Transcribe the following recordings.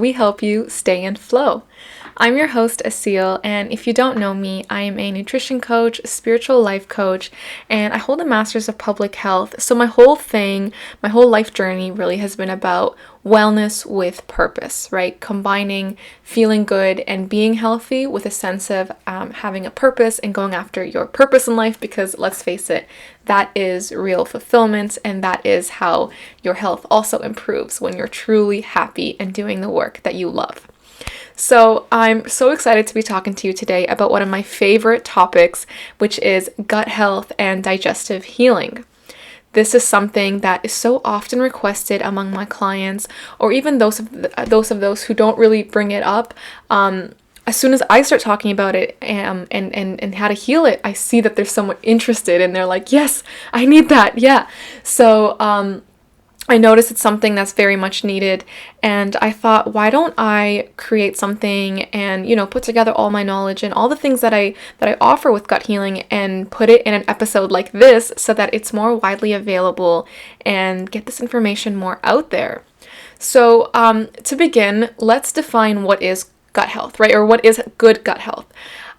we help you stay in flow. I'm your host, Aseel, and if you don't know me, I am a nutrition coach, spiritual life coach, and I hold a master's of public health. So my whole life journey really has been about wellness with purpose, right? Combining feeling good and being healthy with a sense of having a purpose and going after your purpose in life, because let's face it, that is real fulfillment, and that is how your health also improves when you're truly happy and doing the work that you love. So I'm so excited to be talking to you today about one of my favorite topics, which is gut health and digestive healing. This is something that is so often requested among my clients, or even those who don't really bring it up. As soon as I start talking about it and how to heal it, I see that there's someone interested, and they're like, "Yes, I need that." Yeah. So I noticed it's something that's very much needed, and I thought, why don't I create something and, put together all my knowledge and all the things that I offer with gut healing and put it in an episode like this so that it's more widely available and get this information more out there. So to begin, let's define what is gut health, right? Or what is good gut health.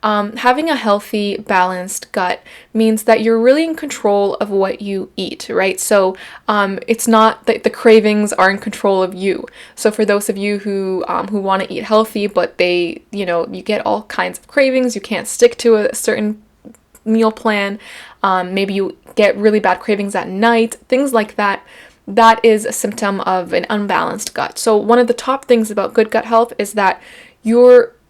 Having a healthy, balanced gut means that you're really in control of what you eat, right? So it's not that the cravings are in control of you. So for those of you who want to eat healthy, but you get all kinds of cravings, you can't stick to a certain meal plan, maybe you get really bad cravings at night, things like that. That is a symptom of an unbalanced gut. So one of the top things about good gut health is that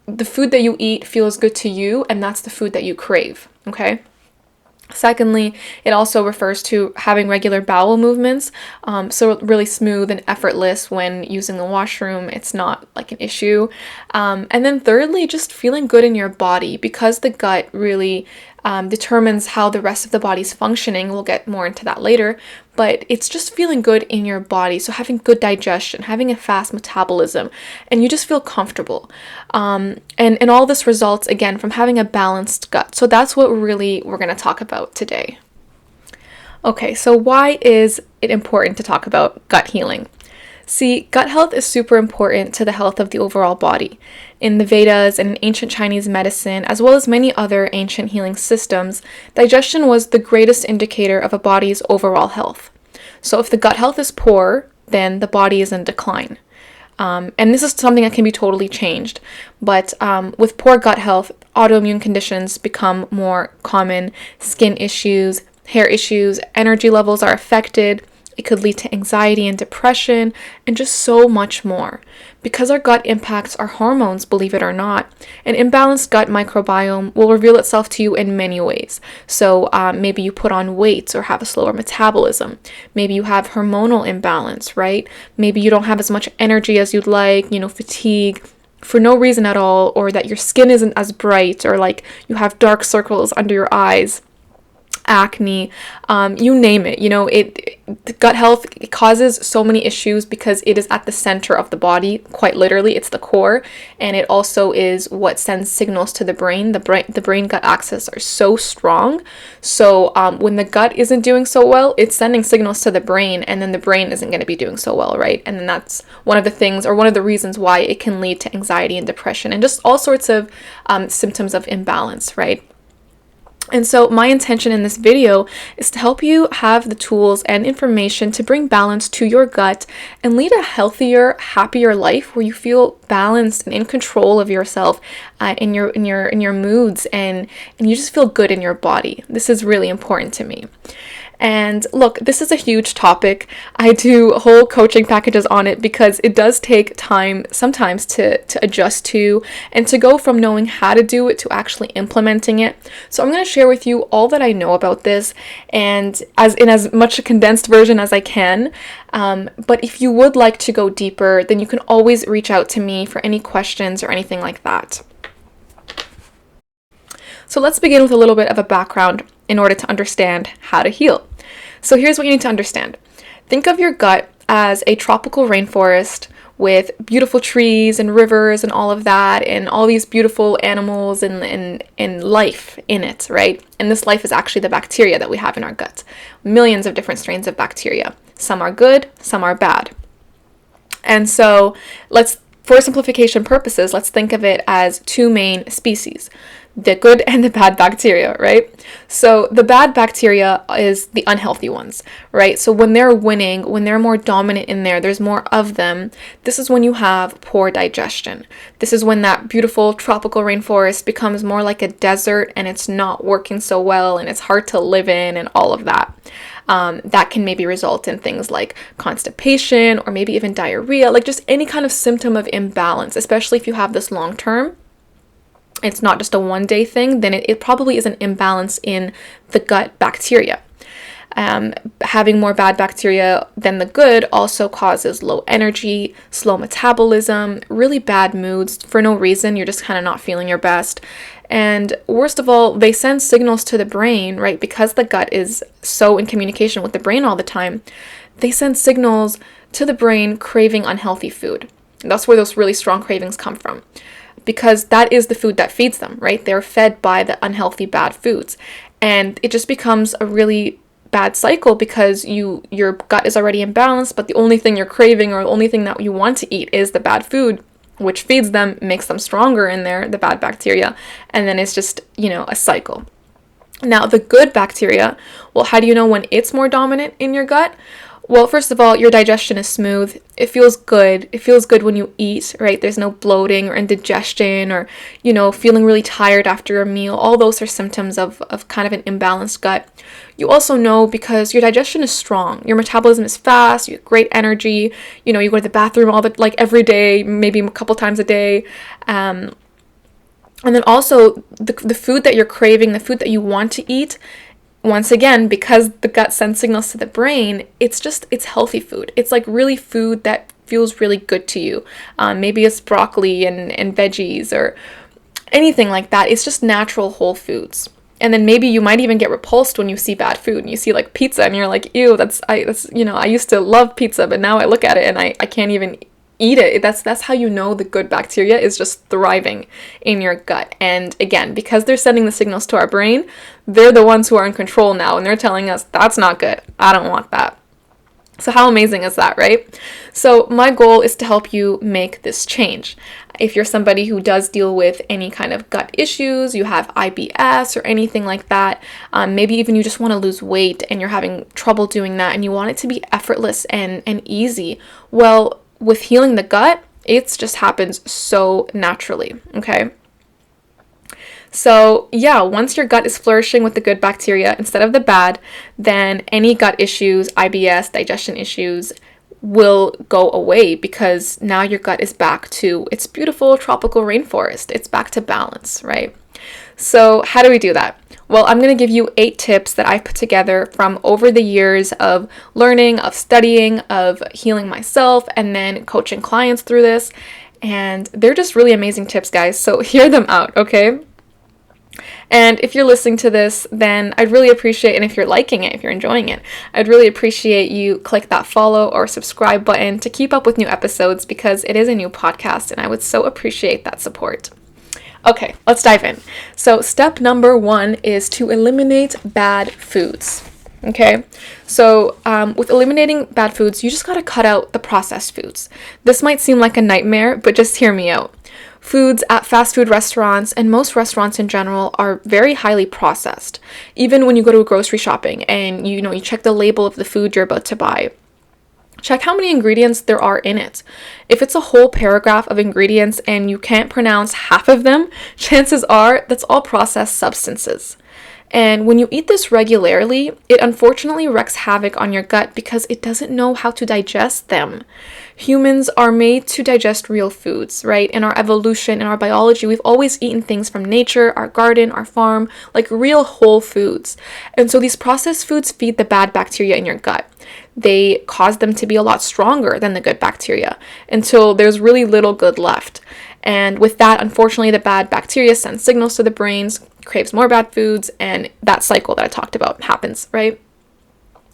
the food that you eat feels good to you, and that's the food that you crave, okay? Secondly, it also refers to having regular bowel movements, so really smooth and effortless when using the washroom. It's not like an issue. And then thirdly, just feeling good in your body, because the gut really determines how the rest of the body's functioning. We'll get more into that later, but it's just feeling good in your body. So having good digestion, having a fast metabolism, and you just feel comfortable. And all this results, again, from having a balanced gut. So that's what we're going to talk about today. Okay, so why is it important to talk about gut healing? See, gut health is super important to the health of the overall body. In the Vedas and in ancient Chinese medicine, as well as many other ancient healing systems, digestion was the greatest indicator of a body's overall health. So if the gut health is poor, then the body is in decline. And this is something that can be totally changed. But with poor gut health, autoimmune conditions become more common. Skin issues, hair issues, energy levels are affected. It could lead to anxiety and depression, and just so much more. Because our gut impacts our hormones, believe it or not, an imbalanced gut microbiome will reveal itself to you in many ways. So maybe you put on weight or have a slower metabolism. Maybe you have hormonal imbalance, right? Maybe you don't have as much energy as you'd like, fatigue for no reason at all, or that your skin isn't as bright, or like you have dark circles under your eyes, acne, you name it. Gut health causes so many issues because it is at the center of the body. Quite literally, it's the core, and it also is what sends signals to the brain. The brain gut axis are so strong. So when the gut isn't doing so well, it's sending signals to the brain, and then the brain isn't going to be doing so well, right? And then that's one of the things, or one of the reasons why it can lead to anxiety and depression and just all sorts of symptoms of imbalance, right? And so my intention in this video is to help you have the tools and information to bring balance to your gut and lead a healthier, happier life where you feel balanced and in control of yourself, in your moods, and you just feel good in your body. This is really important to me. And look, this is a huge topic. I do whole coaching packages on it because it does take time sometimes to adjust to, and to go from knowing how to do it to actually implementing it. So I'm going to share with you all that I know about this, and as much a condensed version as I can. But if you would like to go deeper, then you can always reach out to me for any questions or anything like that. So let's begin with a little bit of a background in order to understand how to heal. So here's what you need to understand. Think of your gut as a tropical rainforest with beautiful trees and rivers and all of that, and all these beautiful animals and life in it, right? And this life is actually the bacteria that we have in our gut. Millions of different strains of bacteria. Some are good, some are bad. And so let's for simplification purposes, let's think of it as two main species, the good and the bad bacteria, right? So the bad bacteria is the unhealthy ones, right? So when they're winning, when they're more dominant in there, there's more of them. This is when you have poor digestion. This is when that beautiful tropical rainforest becomes more like a desert and it's not working so well and it's hard to live in and all of that. That can maybe result in things like constipation or maybe even diarrhea, like just any kind of symptom of imbalance, especially if you have this long term. It's not just a one-day thing, then it probably is an imbalance in the gut bacteria. Having more bad bacteria than the good also causes low energy, slow metabolism, really bad moods for no reason. You're just kind of not feeling your best. And worst of all, they send signals to the brain, right? Because the gut is so in communication with the brain all the time, they send signals to the brain craving unhealthy food. That's where those really strong cravings come from. Because that is the food that feeds them, right? They're fed by the unhealthy bad foods. And it just becomes a really bad cycle because your gut is already imbalanced, but the only thing you're craving or the only thing that you want to eat is the bad food, which feeds them, makes them stronger in there, the bad bacteria. And then it's just, a cycle. Now, the good bacteria, well, how do you know when it's more dominant in your gut? Well, first of all, your digestion is smooth. It feels good. It feels good when you eat, right? There's no bloating or indigestion or, feeling really tired after a meal. All those are symptoms of kind of an imbalanced gut. You also know because your digestion is strong. Your metabolism is fast. You have great energy. You go to the bathroom every day, maybe a couple times a day. And then also the food that you're craving, the food that you want to eat, once again, because the gut sends signals to the brain, it's healthy food. It's like really food that feels really good to you. Maybe it's broccoli and veggies or anything like that. It's just natural whole foods. And then maybe you might even get repulsed when you see bad food and you see like pizza and you're like, ew, I used to love pizza, but now I look at it and I can't even eat it. That's how you know the good bacteria is just thriving in your gut. And again, because they're sending the signals to our brain, they're the ones who are in control now and they're telling us that's not good. I don't want that. So how amazing is that, right? So my goal is to help you make this change. If you're somebody who does deal with any kind of gut issues, you have IBS or anything like that, maybe even you just want to lose weight and you're having trouble doing that and you want it to be effortless and easy, well, with healing the gut, it just happens so naturally, okay? So yeah, once your gut is flourishing with the good bacteria instead of the bad, then any gut issues, IBS, digestion issues will go away because now your gut is back to its beautiful tropical rainforest. It's back to balance, right? So how do we do that? Well, I'm going to give you 8 tips that I've put together from over the years of learning, of studying, of healing myself, and then coaching clients through this. And they're just really amazing tips, guys. So hear them out, okay? And if you're listening to this, then I'd really appreciate, and if you're liking it, if you're enjoying it, I'd really appreciate you click that follow or subscribe button to keep up with new episodes because it is a new podcast and I would so appreciate that support. Okay, let's dive in. So step number 1 is to eliminate bad foods. Okay, so with eliminating bad foods, you just got to cut out the processed foods. This might seem like a nightmare, but just hear me out. Foods at fast food restaurants and most restaurants in general are very highly processed. Even when you go to grocery shopping and you check the label of the food you're about to buy, check how many ingredients there are in it. If it's a whole paragraph of ingredients and you can't pronounce half of them, chances are that's all processed substances. And when you eat this regularly, it unfortunately wreaks havoc on your gut because it doesn't know how to digest them. Humans are made to digest real foods, right? In our evolution, in our biology, we've always eaten things from nature, our garden, our farm, like real whole foods. And so these processed foods feed the bad bacteria in your gut. They cause them to be a lot stronger than the good bacteria until there's really little good left. And with that, unfortunately, the bad bacteria send signals to the brains, craves more bad foods, and that cycle that I talked about happens, right?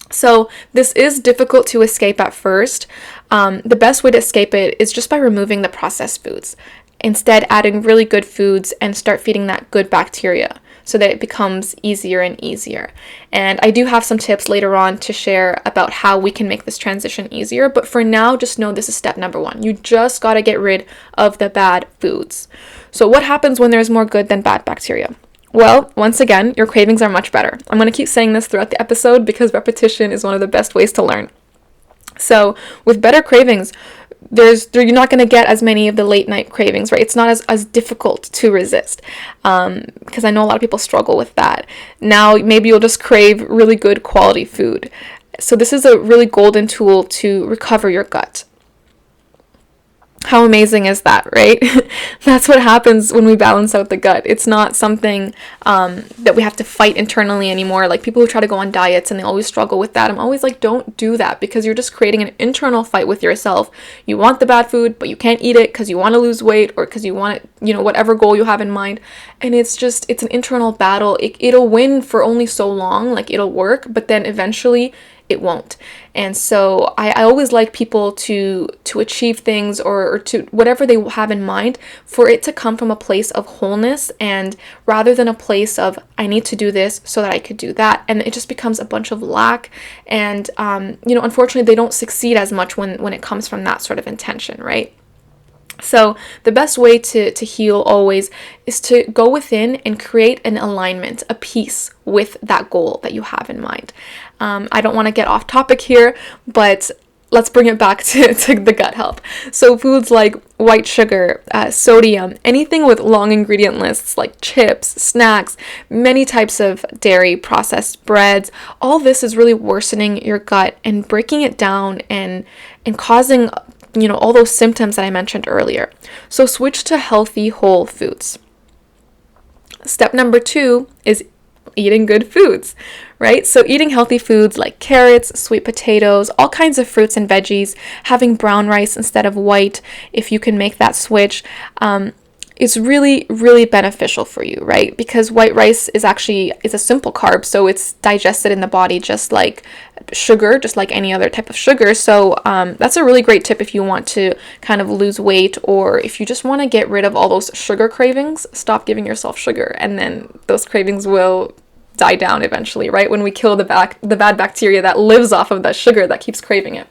So this is difficult to escape at first. The best way to escape it is just by removing the processed foods. Instead, adding really good foods and start feeding that good bacteria. so that it becomes easier and easier. And I do have some tips later on to share about how we can make this transition easier, but for now, just know this is step number 1. You just got to get rid of the bad foods. So what happens when there's more good than bad bacteria? Well, once again, your cravings are much better. I'm going to keep saying this throughout the episode because repetition is one of the best ways to learn. So with better cravings, you're not going to get as many of the late night cravings, right? It's not as difficult to resist, because I know a lot of people struggle with that. Now, maybe you'll just crave really good quality food. So this is a really golden tool to recover your gut. How amazing is that, right? That's what happens when we balance out the gut. It's not something that we have to fight internally anymore. Like people who try to go on diets and they always struggle with that. I'm always like, don't do that, because you're just creating an internal fight with yourself. You want the bad food, but you can't eat it because you want to lose weight or because you want it, whatever goal you have in mind. And it's an internal battle. It'll win for only so long, like it'll work, but then eventually it won't. And so I always like people to achieve things or to whatever they have in mind, for it to come from a place of wholeness, and rather than a place of I need to do this so that I could do that. And it just becomes a bunch of lack. And unfortunately they don't succeed as much when it comes from that sort of intention, right? So the best way to heal always is to go within and create an alignment, a peace with that goal that you have in mind. I don't want to get off topic here, but let's bring it back to the gut health. So foods like white sugar, sodium, anything with long ingredient lists like chips, snacks, many types of dairy, processed breads, all this is really worsening your gut and breaking it down and causing all those symptoms that I mentioned earlier. So switch to healthy whole foods. Step number 2 is eating good foods, right? So eating healthy foods like carrots, sweet potatoes, all kinds of fruits and veggies, having brown rice instead of white, if you can make that switch, is really, really beneficial for you, right? Because white rice is a simple carb, so it's digested in the body just like sugar, just like any other type of sugar. So that's a really great tip if you want to kind of lose weight, or if you just want to get rid of all those sugar cravings. Stop giving yourself sugar, and then those cravings will die down eventually, right? When we kill the bad bacteria that lives off of that sugar that keeps craving it.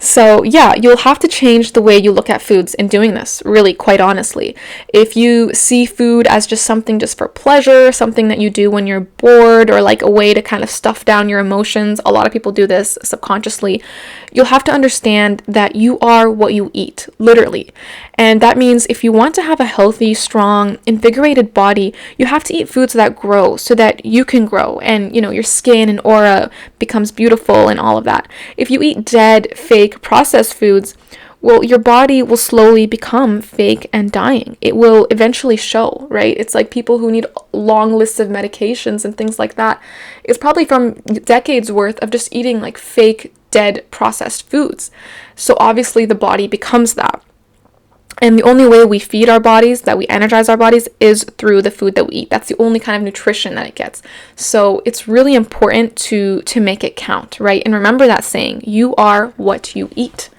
So yeah, you'll have to change the way you look at foods in doing this, really, quite honestly. If you see food as just something just for pleasure, something that you do when you're bored, or like a way to kind of stuff down your emotions, a lot of people do this subconsciously, you'll have to understand that you are what you eat, literally. And that means if you want to have a healthy, strong, invigorated body, you have to eat foods that grow so that you can grow and, your skin and aura becomes beautiful and all of that. If you eat dead, fake, processed foods, well, your body will slowly become fake and dying. It will eventually show, right? It's like people who need long lists of medications and things like that. It's probably from decades worth of just eating like fake, dead, processed foods. So obviously the body becomes that. And the only way we feed our bodies, that we energize our bodies, is through the food that we eat. That's the only kind of nutrition that it gets. So it's really important to make it count, right? And remember that saying, you are what you eat.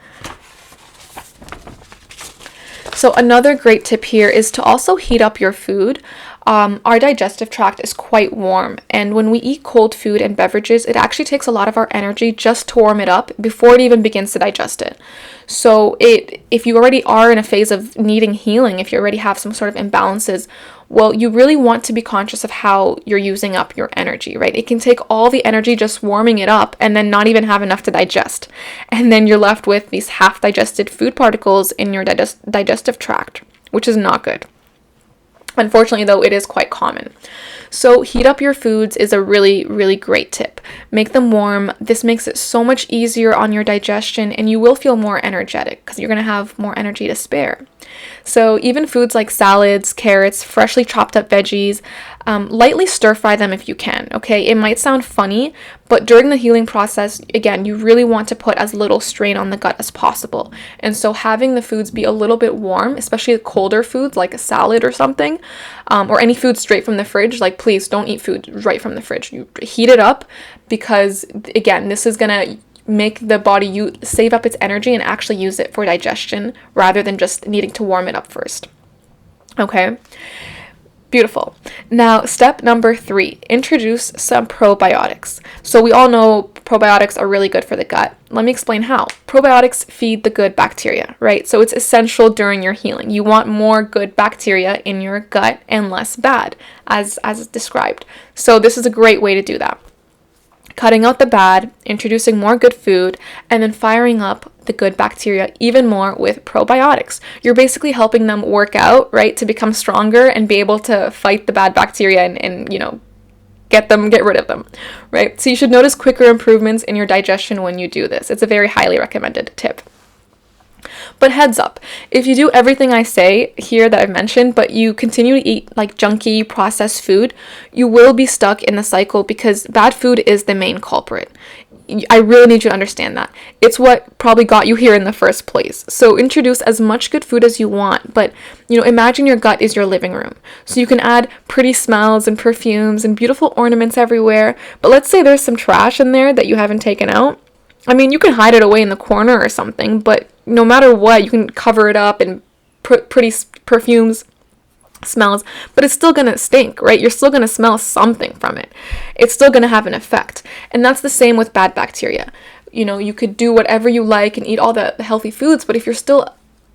So another great tip here is to also heat up your food. Our digestive tract is quite warm, and when we eat cold food and beverages, it actually takes a lot of our energy just to warm it up before it even begins to digest it. So if you already are in a phase of needing healing, if you already have some sort of imbalances, well, you really want to be conscious of how you're using up your energy, right? It can take all the energy just warming it up and then not even have enough to digest. And then you're left with these half-digested food particles in your digestive tract, which is not good. Unfortunately, though, it is quite common. So heat up your foods is a really, really great tip. Make them warm. This makes it so much easier on your digestion, and you will feel more energetic because you're going to have more energy to spare. So even foods like salads, carrots, freshly chopped up veggies, lightly stir fry them if you can, okay? It might sound funny, but during the healing process, again, you really want to put as little strain on the gut as possible. And so having the foods be a little bit warm, especially colder foods like a salad or something, or any food straight from the fridge, like please don't eat food right from the fridge. You heat it up because, again, this is going to make the body save up its energy and actually use it for digestion rather than just needing to warm it up first. Okay. Beautiful. Now, step number 3, introduce some probiotics. So we all know probiotics are really good for the gut. Let me explain how. Probiotics feed the good bacteria, right? So it's essential during your healing. You want more good bacteria in your gut and less bad, as described. So this is a great way to do that. Cutting out the bad, introducing more good food, and then firing up the good bacteria even more with probiotics. You're basically helping them work out, right, to become stronger and be able to fight the bad bacteria and get rid of them, right? So you should notice quicker improvements in your digestion when you do this. It's a very highly recommended tip. But heads up, if you do everything I say here that I've mentioned, but you continue to eat like junky processed food, you will be stuck in the cycle because bad food is the main culprit. I really need you to understand that. It's what probably got you here in the first place. So introduce as much good food as you want, but imagine your gut is your living room. So you can add pretty smells and perfumes and beautiful ornaments everywhere, but let's say there's some trash in there that you haven't taken out. I mean, you can hide it away in the corner or something, but no matter what, you can cover it up and put pretty perfumes, smells, but it's still gonna stink, right? You're still gonna smell something from it. It's still gonna have an effect. And that's the same with bad bacteria. You could do whatever you like and eat all the healthy foods, but if you're still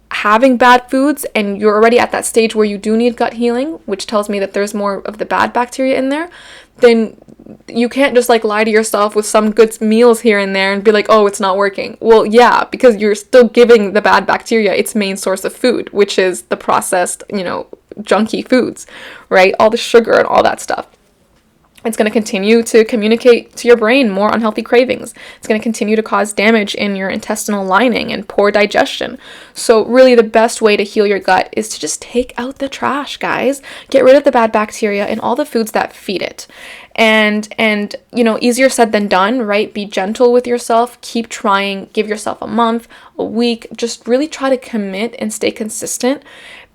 having bad foods and you're already at that stage where you do need gut healing, which tells me that there's more of the bad bacteria in there, then you can't just lie to yourself with some good meals here and there and be like, oh, it's not working. Well, yeah, because you're still giving the bad bacteria its main source of food, which is the processed, junky foods, right? All the sugar and all that stuff. It's going to continue to communicate to your brain more unhealthy cravings. It's going to continue to cause damage in your intestinal lining and poor digestion. So really the best way to heal your gut is to just take out the trash, guys. Get rid of the bad bacteria and all the foods that feed it. And easier said than done, right? Be gentle with yourself. Keep trying. Give yourself a month, a week. Just really try to commit and stay consistent.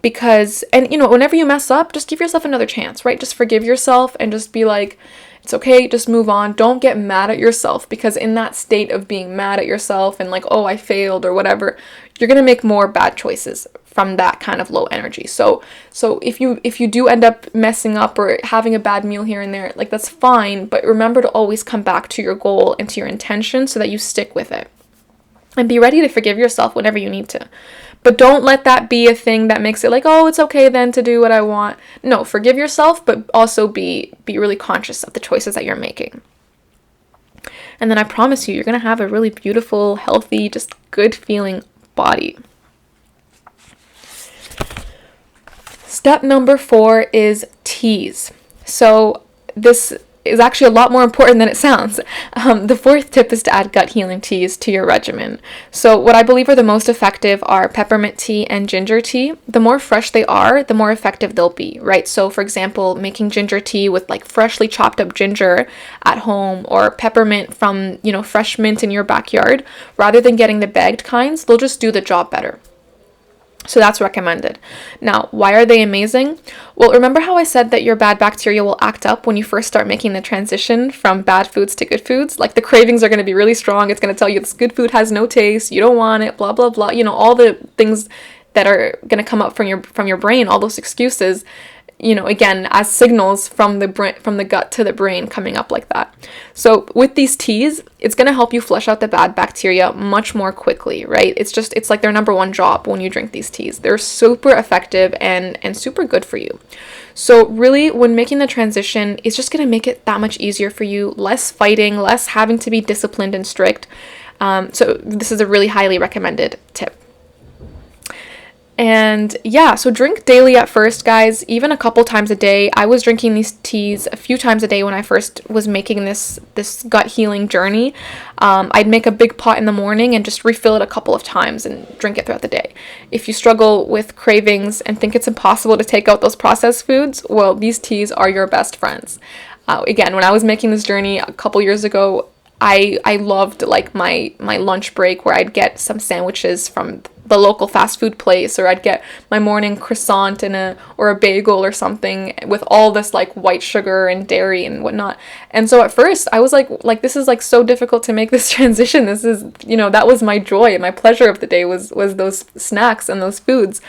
Because, whenever you mess up, just give yourself another chance, right? Just forgive yourself and just be like, it's okay, just move on. Don't get mad at yourself, because in that state of being mad at yourself and like, oh, I failed or whatever, you're going to make more bad choices from that kind of low energy. So if you do end up messing up or having a bad meal here and there, that's fine, but remember to always come back to your goal and to your intention so that you stick with it. And be ready to forgive yourself whenever you need to. But don't let that be a thing that makes it like, oh, it's okay then to do what I want. No, forgive yourself, but also be really conscious of the choices that you're making. And then I promise you're going to have a really beautiful, healthy, just good feeling body. Step number 4 is teas. So this is actually a lot more important than it sounds. The 4th tip is to add gut healing teas to your regimen. So what I believe are the most effective are peppermint tea and ginger tea. The more fresh they are, the more effective they'll be, right? So for example, making ginger tea with freshly chopped up ginger at home, or peppermint from, fresh mint in your backyard, rather than getting the bagged kinds, they'll just do the job better. So that's recommended. Now, why are they amazing? Well, remember how I said that your bad bacteria will act up when you first start making the transition from bad foods to good foods? The cravings are going to be really strong. It's going to tell you this good food has no taste. You don't want it, blah, blah, blah. All the things that are going to come up from your brain, all those excuses, again, as signals from the gut to the brain coming up like that. So with these teas, it's going to help you flush out the bad bacteria much more quickly, right? It's like their number one job when you drink these teas. They're super effective and super good for you. So really, when making the transition, it's just going to make it that much easier for you, less fighting, less having to be disciplined and strict. So this is a really highly recommended tip. And yeah, so drink daily at first, guys, even a couple times a day. I was drinking these teas a few times a day when I first was making this gut healing journey. I'd make a big pot in the morning and just refill it a couple of times and drink it throughout the day. If you struggle with cravings and think it's impossible to take out those processed foods, well, these teas are your best friends. Again, when I was making this journey a couple years ago, I loved my lunch break where I'd get some sandwiches from the local fast food place, or I'd get my morning croissant or a bagel or something with all this like white sugar and dairy and whatnot. And so at first I was like this is like so difficult to make this transition. This is, that was my joy, my pleasure of the day was those snacks and those foods.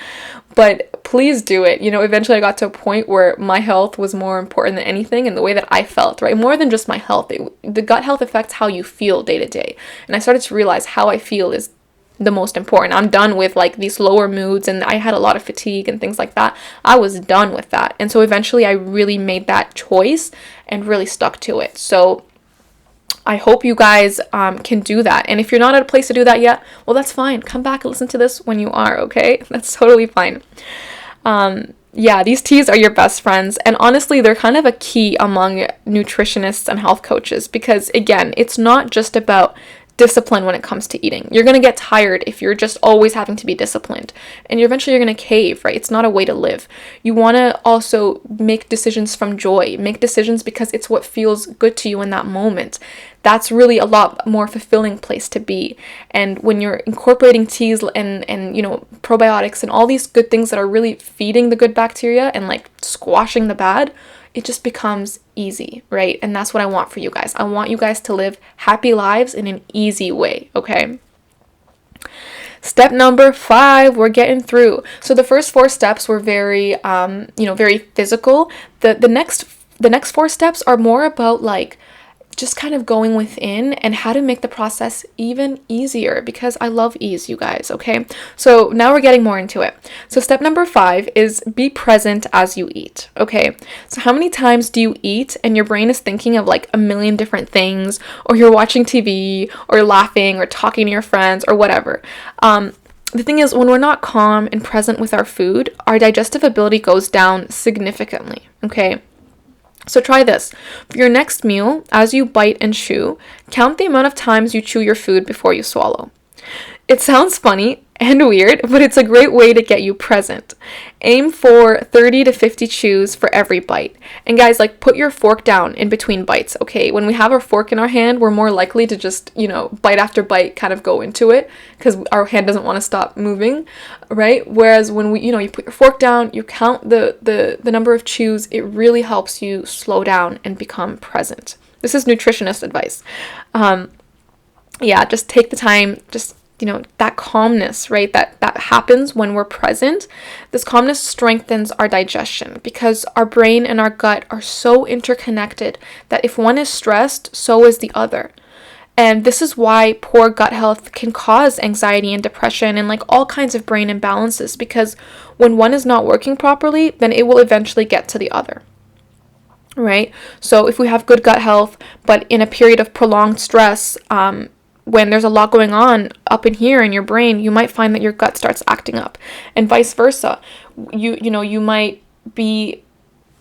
But please do it. Eventually I got to a point where my health was more important than anything, and the way that I felt, right? More than just my health. The gut health affects how you feel day to day. And I started to realize how I feel is the most important. I'm done with like these lower moods, and I had a lot of fatigue and things like that. I was done with that. And so eventually I really made that choice and really stuck to it. So I hope you guys can do that. And if you're not at a place to do that yet, well, that's fine. Come back and listen to this when you are, okay? That's totally fine. Yeah, these teas are your best friends. And honestly, they're kind of a key among nutritionists and health coaches because, again, it's not just about discipline when it comes to eating. You're going to get tired if you're just always having to be disciplined, and eventually you're going to cave, right? It's not a way to live. You want to also make decisions from joy, make decisions because it's what feels good to you in that moment. That's really a lot more fulfilling place to be. And when you're incorporating teas and probiotics and all these good things that are really feeding the good bacteria and like squashing the bad, it just becomes easy, right? And that's what I want for you guys. I want you guys to live happy lives in an easy way, okay? Step number 5, we're getting through. So the first 4 steps were very, very physical. The next 4 steps are more about like just kind of going within and how to make the process even easier, because I love ease, you guys, okay? So now we're getting more into it. So step number 5 is be present as you eat, okay? So how many times do you eat and your brain is thinking of like a million different things, or you're watching TV or laughing or talking to your friends or whatever? The thing is, when we're not calm and present with our food, our digestive ability goes down significantly, okay? So try this. For your next meal, as you bite and chew, count the amount of times you chew your food before you swallow. It sounds funny and weird, but it's a great way to get you present. Aim for 30 to 50 chews for every bite. And guys, like, put your fork down in between bites, okay? When we have our fork in our hand, we're more likely to just, bite after bite kind of go into it because our hand doesn't want to stop moving, right? Whereas when you put your fork down, you count the number of chews, it really helps you slow down and become present. This is nutritionist advice. Just take the time, that calmness, right? That happens when we're present. This calmness strengthens our digestion because our brain and our gut are so interconnected that if one is stressed, so is the other. And this is why poor gut health can cause anxiety and depression and like all kinds of brain imbalances, because when one is not working properly, then it will eventually get to the other. Right? So if we have good gut health, but in a period of prolonged stress, when there's a lot going on up in here in your brain, you might find that your gut starts acting up, and vice versa. You might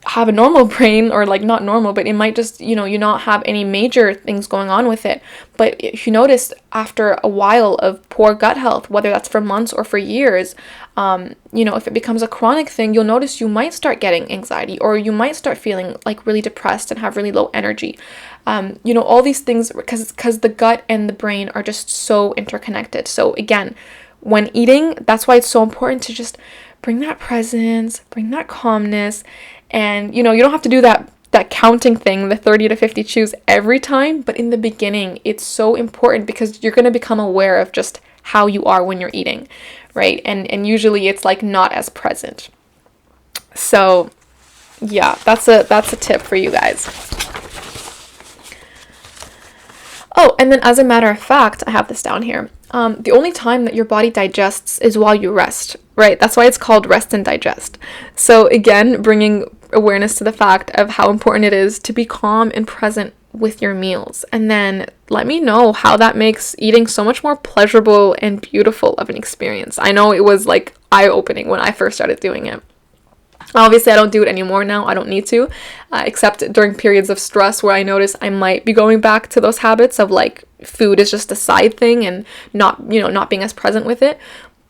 have a normal brain, or like not normal, but it might just, you not have any major things going on with it. But if you notice after a while of poor gut health, whether that's for months or for years, if it becomes a chronic thing, you'll notice you might start getting anxiety, or you might start feeling like really depressed and have really low energy. All these things, because the gut and the brain are just so interconnected. So again, when eating, that's why it's so important to just bring that presence, bring that calmness. And, you don't have to do that counting thing, the 30 to 50 chews every time. But in the beginning, it's so important because you're going to become aware of just how you are when you're eating, right? And usually it's like not as present. So yeah, that's a tip for you guys. Oh, and then as a matter of fact, I have this down here. The only time that your body digests is while you rest, right? That's why it's called rest and digest. So again, bringing awareness to the fact of how important it is to be calm and present with your meals. And then let me know how that makes eating so much more pleasurable and beautiful of an experience. I know it was like eye-opening when I first started doing it. Obviously, I don't do it anymore now. I don't need to, except during periods of stress where I notice I might be going back to those habits of like food is just a side thing and not being as present with it.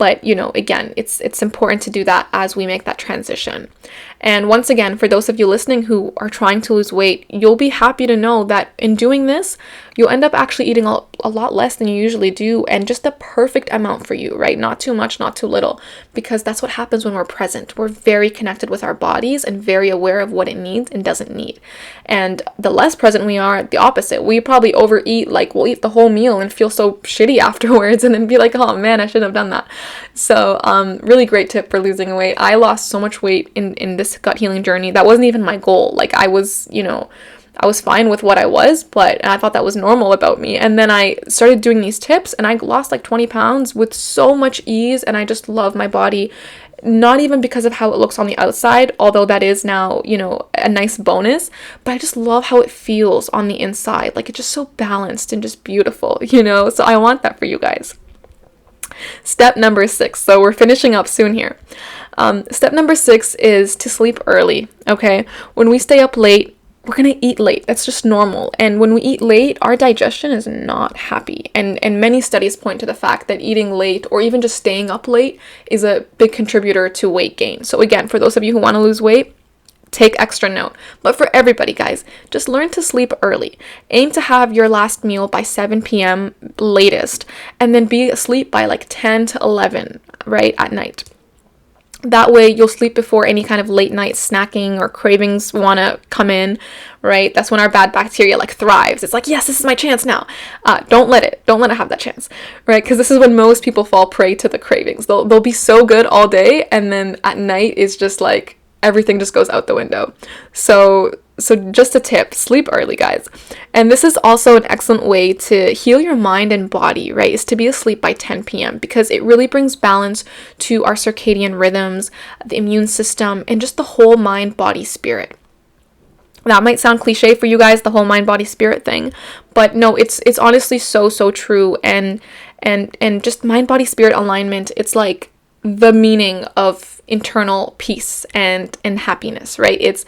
But, again, it's important to do that as we make that transition. And once again, for those of you listening who are trying to lose weight, you'll be happy to know that in doing this, you'll end up actually eating a lot less than you usually do, and just the perfect amount for you, right? Not too much, not too little, because that's what happens when we're present. We're very connected with our bodies and very aware of what it needs and doesn't need. And the less present we are, the opposite. We probably overeat, like we'll eat the whole meal and feel so shitty afterwards and then be like, oh man, I shouldn't have done that. So really great tip for losing weight. I lost so much weight in this gut healing journey. That wasn't even my goal. Like I was fine with what I was, but I thought that was normal about me. And then I started doing these tips and I lost like 20 pounds with so much ease, and I just love my body. Not even because of how it looks on the outside, although that is now, a nice bonus, but I just love how it feels on the inside. Like it's just so balanced and just beautiful, so I want that for you guys. Step number 6. So we're finishing up soon here. Step number 6 is to sleep early. Okay. When we stay up late, we're going to eat late. That's just normal. And when we eat late, our digestion is not happy. And many studies point to the fact that eating late or even just staying up late is a big contributor to weight gain. So again, for those of you who want to lose weight, take extra note. But for everybody, guys, just learn to sleep early. Aim to have your last meal by 7 p.m. latest, and then be asleep by like 10 to 11, right, at night. That way you'll sleep before any kind of late night snacking or cravings want to come in, right? That's when our bad bacteria like thrives. It's like, yes, this is my chance now. Don't let it have that chance, right? Because this is when most people fall prey to the cravings. They'll be so good all day, and then at night it's just like everything just goes out the window. So just a tip, sleep early, guys. And this is also an excellent way to heal your mind and body, right? Is to be asleep by 10 p.m. because it really brings balance to our circadian rhythms, the immune system, and just the whole mind, body, spirit. That might sound cliche for you guys, the whole mind, body, spirit thing, but no, it's honestly so true. And just mind, body, spirit alignment, it's like the meaning of internal peace and happiness, right?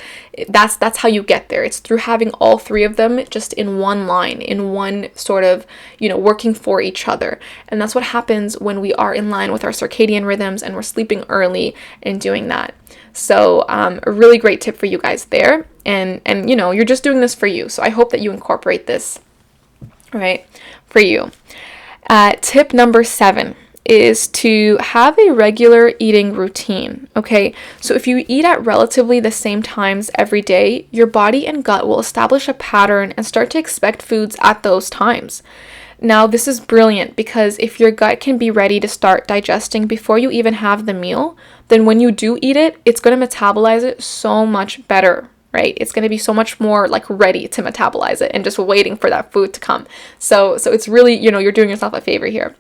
That's how you get there. It's through having all three of them just in one line, in one sort of, working for each other. And that's what happens when we are in line with our circadian rhythms and we're sleeping early and doing that. So a really great tip for you guys there. And you're just doing this for you. So I hope that you incorporate this, right, for you. Tip number 7 is to have a regular eating routine, okay? So if you eat at relatively the same times every day, your body and gut will establish a pattern and start to expect foods at those times. Now, this is brilliant because if your gut can be ready to start digesting before you even have the meal, then when you do eat it, it's going to metabolize it so much better, right? It's going to be so much more like ready to metabolize it and just waiting for that food to come. So it's really, you're doing yourself a favor here.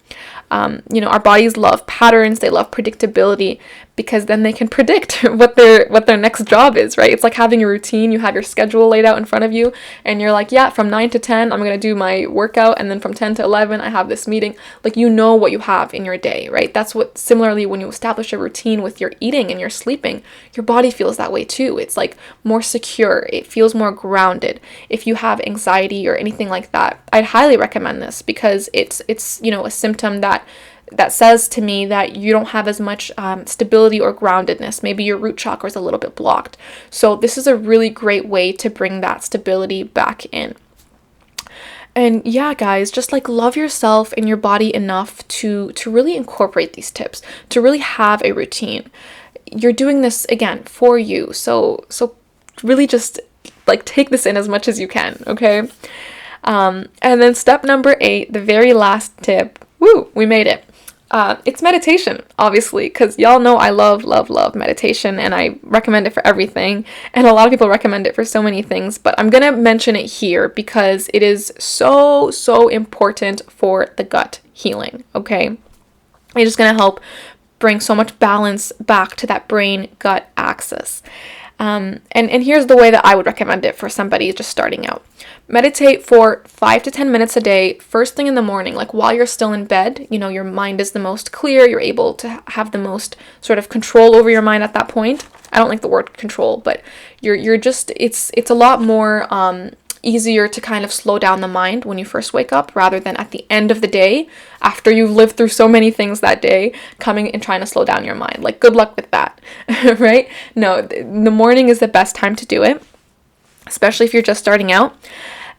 Our bodies love patterns, they love predictability, because then they can predict what their next job is, right? It's like having a routine. You have your schedule laid out in front of you, and you're like, yeah, from 9 to 10, I'm going to do my workout, and then from 10 to 11, I have this meeting. Like, what you have in your day, right? That's what, similarly, when you establish a routine with your eating and your sleeping, your body feels that way too. It's like more secure. It feels more grounded. If you have anxiety or anything like that, I'd highly recommend this because it's a symptom that says to me that you don't have as much stability or groundedness. Maybe your root chakra is a little bit blocked. So this is a really great way to bring that stability back in. And yeah, guys, just like love yourself and your body enough to really incorporate these tips, to really have a routine. You're doing this again for you. So really just like take this in as much as you can, okay? And then step number 8, the very last tip. Woo, we made it. It's meditation, obviously, because y'all know I love meditation, and I recommend it for everything, and a lot of people recommend it for so many things, but I'm going to mention it here because it is so important for the gut healing, okay? It's just going to help bring so much balance back to that brain-gut axis. And here's the way that I would recommend it for somebody just starting out. Meditate for 5 to 10 minutes a day, first thing in the morning, like while you're still in bed. Your mind is the most clear. You're able to have the most sort of control over your mind at that point. I don't like the word control, but you're just, it's a lot more easier to kind of slow down the mind when you first wake up rather than at the end of the day after you've lived through so many things that day, coming and trying to slow down your mind. Like, good luck with that, right? No, the morning is the best time to do it, especially if you're just starting out.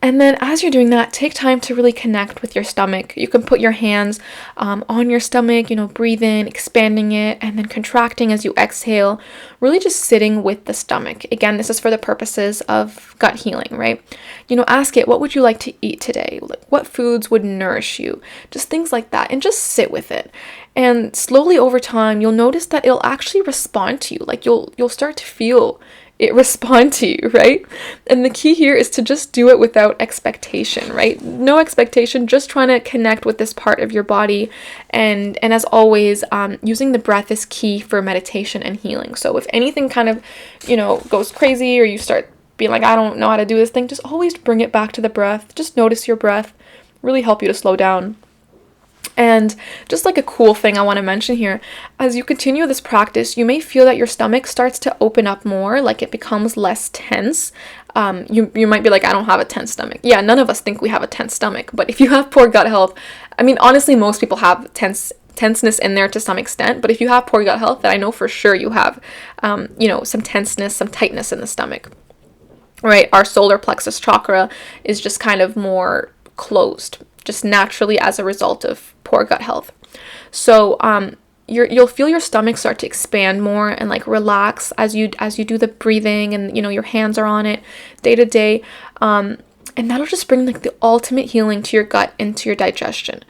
And then as you're doing that, take time to really connect with your stomach. You can put your hands on your stomach, breathe in, expanding it, and then contracting as you exhale, really just sitting with the stomach. Again, this is for the purposes of gut healing, right? Ask it, what would you like to eat today? Like, what foods would nourish you? Just things like that, and just sit with it. And slowly over time, you'll notice that it'll actually respond to you. Like, you'll start to feel it respond to you, right? And the key here is to just do it without expectation, right? No expectation, just trying to connect with this part of your body. And as always, using the breath is key for meditation and healing. So if anything kind of, goes crazy, or you start being like, I don't know how to do this thing, just always bring it back to the breath. Just notice your breath, really help you to slow down. And just like a cool thing I want to mention here, as you continue this practice, you may feel that your stomach starts to open up more, like it becomes less tense. You might be like, I don't have a tense stomach. Yeah, none of us think we have a tense stomach. But if you have poor gut health, honestly, most people have tenseness in there to some extent. But if you have poor gut health, then I know for sure you have, some tenseness, some tightness in the stomach, right? Our solar plexus chakra is just kind of more closed, just naturally as a result of poor gut health. So you'll feel your stomach start to expand more and like relax as you do the breathing, and your hands are on it day to day, and that'll just bring like the ultimate healing to your gut and to your digestion.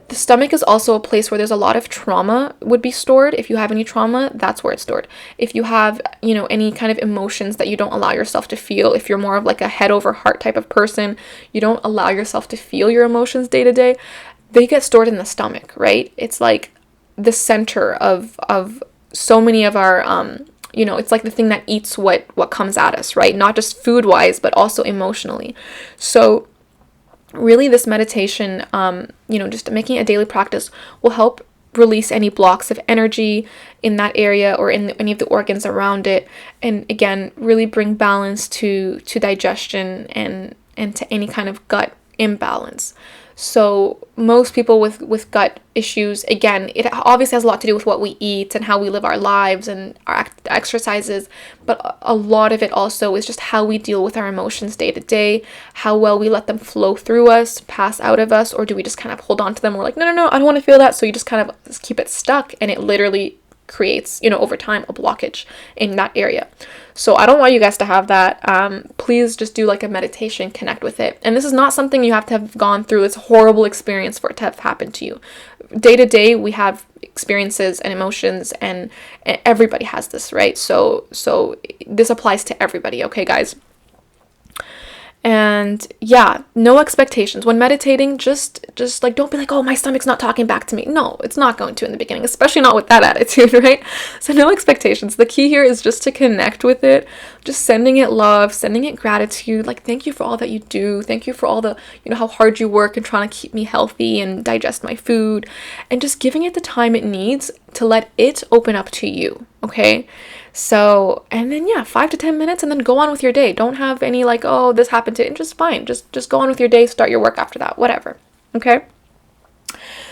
The stomach is also a place where there's a lot of trauma would be stored. If you have any trauma, that's where it's stored. If you have, any kind of emotions that you don't allow yourself to feel, if you're more of like a head over heart type of person, you don't allow yourself to feel your emotions day to day, they get stored in the stomach, right? It's like the center of so many of our, it's like the thing that eats what comes at us, right? Not just food wise, but also emotionally. So really this meditation, just making it a daily practice will help release any blocks of energy in that area or in any of the organs around it. And again, really bring balance to digestion and to any kind of gut imbalance. So most people with gut issues, again, it obviously has a lot to do with what we eat and how we live our lives and our exercises, but a lot of it also is just how we deal with our emotions day to day, how well we let them flow through us, pass out of us, or do we just kind of hold on to them? We're like, no, I don't want to feel that. So you just kind of just keep it stuck, and it literally creates, over time, a blockage in that area. So I don't want you guys to have that. Please just do like a meditation, connect with it. And this is not something you have to have gone through. It's a horrible experience for it to have happened to you. Day to day, we have experiences and emotions, and everybody has this, right? So this applies to everybody, okay, guys? And yeah, no expectations. When meditating, just like, don't be like, oh, my stomach's not talking back to me. No, it's not going to in the beginning, especially not with that attitude, right? So no expectations. The key here is just to connect with it, just sending it love, sending it gratitude. Like, thank you for all that you do. Thank you for all the, how hard you work and trying to keep me healthy and digest my food, and just giving it the time it needs to let it open up to you, okay? So, and then 5 to 10 minutes, and then go on with your day. Don't have any like, oh, this happened to, and just fine. Just go on with your day, start your work after that, whatever. Okay.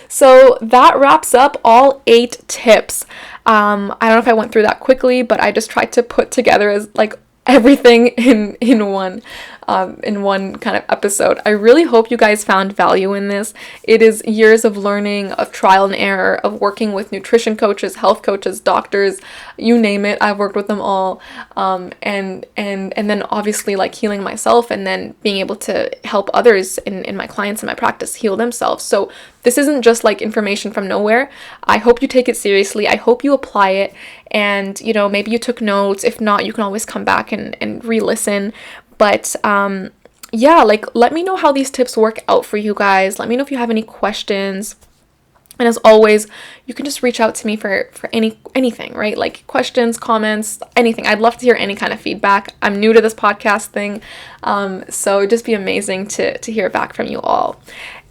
So that wraps up all 8 tips. I don't know if I went through that quickly, but I just tried to put together as like everything in one kind of episode. I really hope you guys found value in this. It is years of learning, of trial and error, of working with nutrition coaches, health coaches, doctors, you name it. I've worked with them all. And then obviously like healing myself, and then being able to help others in my clients in my practice heal themselves. So this isn't just like information from nowhere. I hope you take it seriously. I hope you apply it, and maybe you took notes. If not, you can always come back and re-listen. But like, let me know how these tips work out for you guys. Let me know if you have any questions. And as always, you can just reach out to me for anything, right? Like questions, comments, anything. I'd love to hear any kind of feedback. I'm new to this podcast thing, so it'd just be amazing to hear back from you all.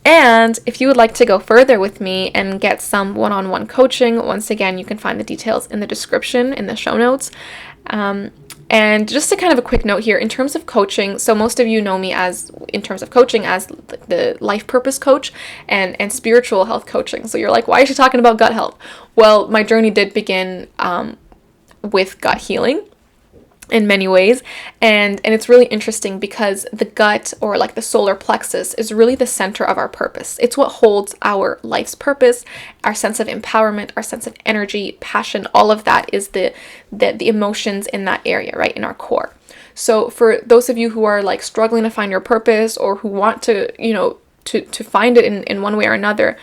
And if you would like to go further with me and get some one-on-one coaching, once again, you can find the details in the description, in the show notes. And just a kind of a quick note here, in terms of coaching, so most of you know me as, in terms of coaching, as the life purpose coach and spiritual health coaching. So you're like, why is she talking about gut health? Well, my journey did begin with gut healing in many ways, and it's really interesting because the gut, or like the solar plexus, is really the center of our purpose. It's what holds our life's purpose, our sense of empowerment, our sense of energy, passion. All of that is the emotions in that area, right, in our core. So for those of you who are like struggling to find your purpose, or who want to, you know, to find it in one way or another,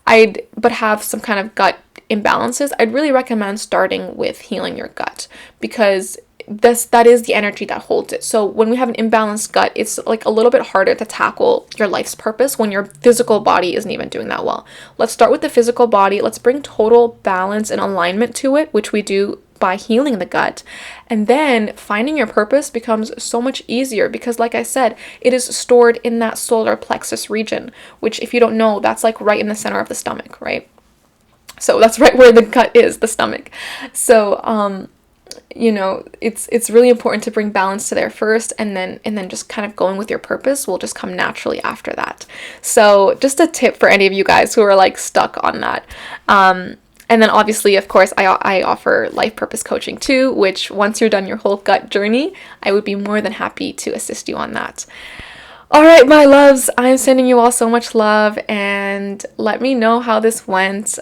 but have some kind of gut imbalances, I'd really recommend starting with healing your gut, because that is the energy that holds it. So when we have an imbalanced gut, it's like a little bit harder to tackle your life's purpose when your physical body isn't even doing that well. Let's start with the physical body. Let's bring total balance and alignment to it, which we do by healing the gut. And then finding your purpose becomes so much easier, because like I said, it is stored in that solar plexus region, which, if you don't know, that's like right in the center of the stomach, right? So that's right where the gut is, the stomach. So you know, it's really important to bring balance to there first, and then just kind of going with your purpose will just come naturally after that. So just a tip for any of you guys who are like stuck on that. And then obviously, of course, I offer life purpose coaching too, which once you're done your whole gut journey, I would be more than happy to assist you on that. All right, my loves, I'm sending you all so much love, and let me know how this went.